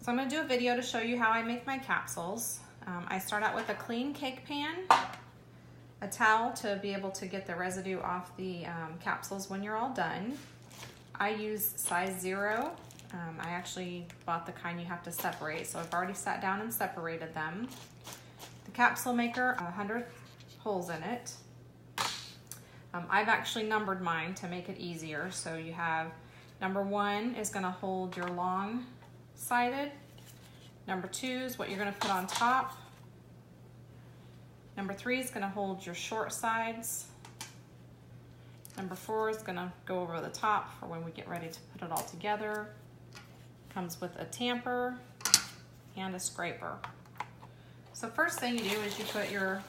So I'm going to do a video to show you how I make my capsules. I start out with a clean cake pan, a towel to be able to get the residue off the capsules when you're all done. I use size 0. I actually bought the kind you have to separate, so I've already sat down and separated them. The capsule maker, 100 holes in it. I've actually numbered mine to make it easier. So you have number 1 is going to hold your long sided. Number 2 is what you're going to put on top. Number 3 is going to hold your short sides. Number 4 is going to go over the top for when we get ready to put it all together. Comes with a tamper and a scraper. So first thing you do is you put your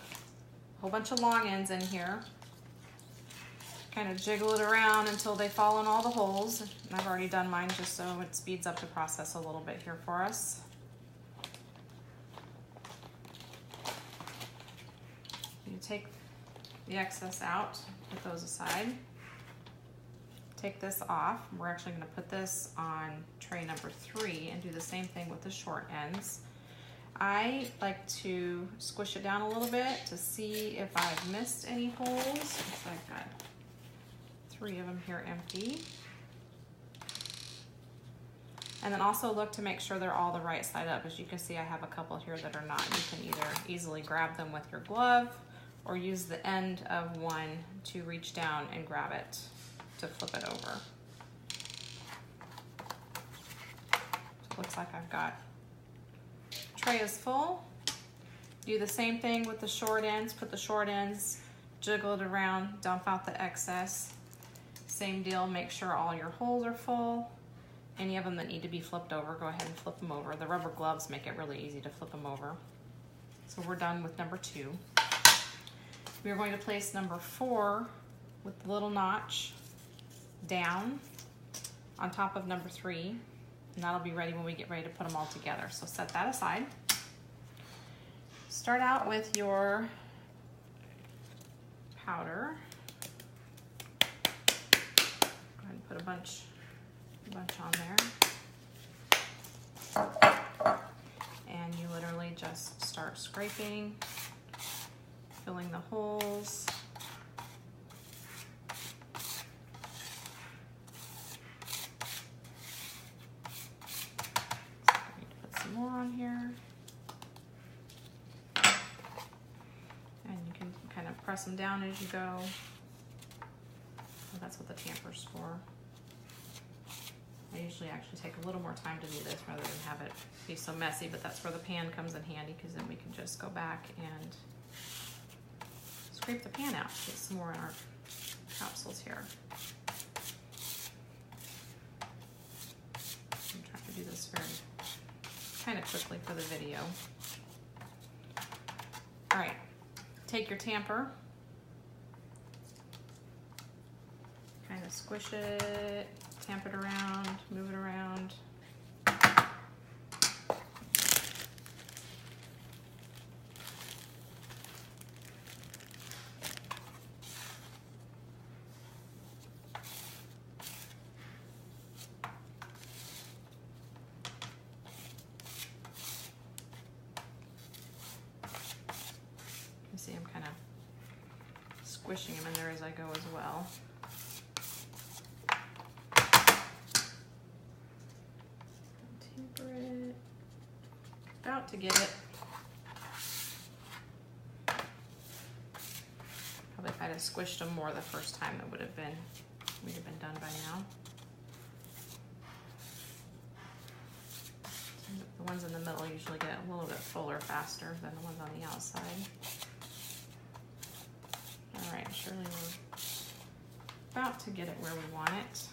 whole bunch of long ends in here. Kind of jiggle it around until they fall in all the holes. And I've already done mine just so it speeds up the process a little bit here for us. You take the excess out, put those aside. Take this off. We're actually going to put this on tray number 3 and do the same thing with the short ends. I like to squish it down a little bit to see if I've missed any holes. So I've got 3 of them here empty. And then also look to make sure they're all the right side up. As you can see, I have a couple here that are not. You can either easily grab them with your glove or use the end of one to reach down and grab it to flip it over. So it looks like I've got tray is full. Do the same thing with the short ends. Put the short ends, jiggle it around, dump out the excess. Same deal, make sure all your holes are full. Any of them that need to be flipped over, go ahead and flip them over. The rubber gloves make it really easy to flip them over. So we're done with number 2. We are going to place number 4 with the little notch down on top of number 3, and that'll be ready when we get ready to put them all together. So set that aside. Start out with your powder. Put a bunch on there. And you literally just start scraping, filling the holes. So I need to put some more on here. And you can kind of press them down as you go. So that's what the tamper's for. I usually actually take a little more time to do this rather than have it be so messy, but that's where the pan comes in handy, because then we can just go back and scrape the pan out to get some more in our capsules here. I'm trying to do this very kind of quickly for the video. All right, take your tamper, kind of squish it, tamp it around, move it around. You can see I'm kind of squishing them in there as I go as well. About to get it. Probably if I'd have squished them more the first time, it would have been, we'd have been done by now. The ones in the middle usually get a little bit fuller faster than the ones on the outside. All right, surely we're about to get it where we want it.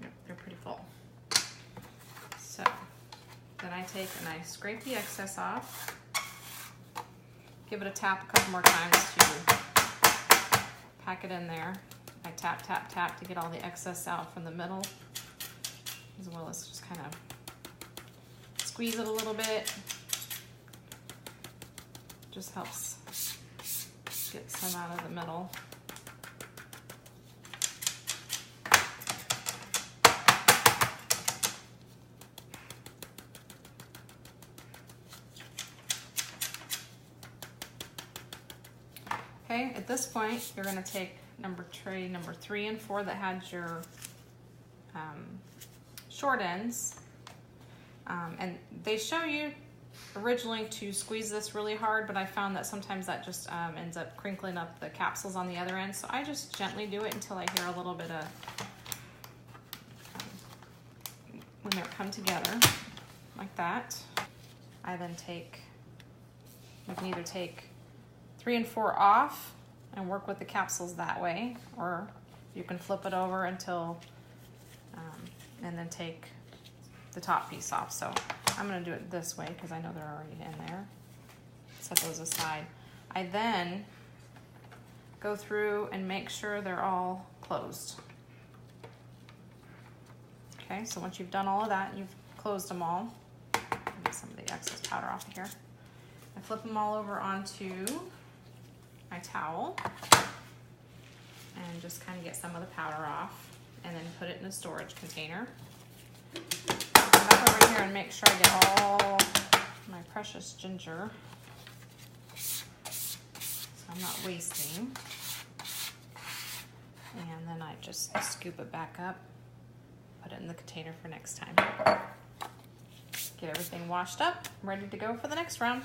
Yep, they're pretty full. So then I take and I scrape the excess off. Give it a tap a couple more times to pack it in there. I tap, tap, tap to get all the excess out from the middle, as well as just kind of squeeze it a little bit. Just helps get some out of the middle. Okay, at this point, you're gonna take tray number 3 and 4 that had your short ends. And they show you originally to squeeze this really hard, but I found that sometimes that just ends up crinkling up the capsules on the other end. So I just gently do it until I hear a little bit of, when they're come together like that. I then you can either take 3 and 4 off and work with the capsules that way, or you can flip it over until, and then take the top piece off. So I'm gonna do it this way because I know they're already in there. Set those aside. I then go through and make sure they're all closed. Okay, so once you've done all of that, you've closed them all. Get some of the excess powder off of here. I flip them all over onto my towel and just kind of get some of the powder off, and then put it in a storage container. Come back over here and make sure I get all my precious ginger, so I'm not wasting. And then I just scoop it back up, put it in the container for next time. Get everything washed up, ready to go for the next round.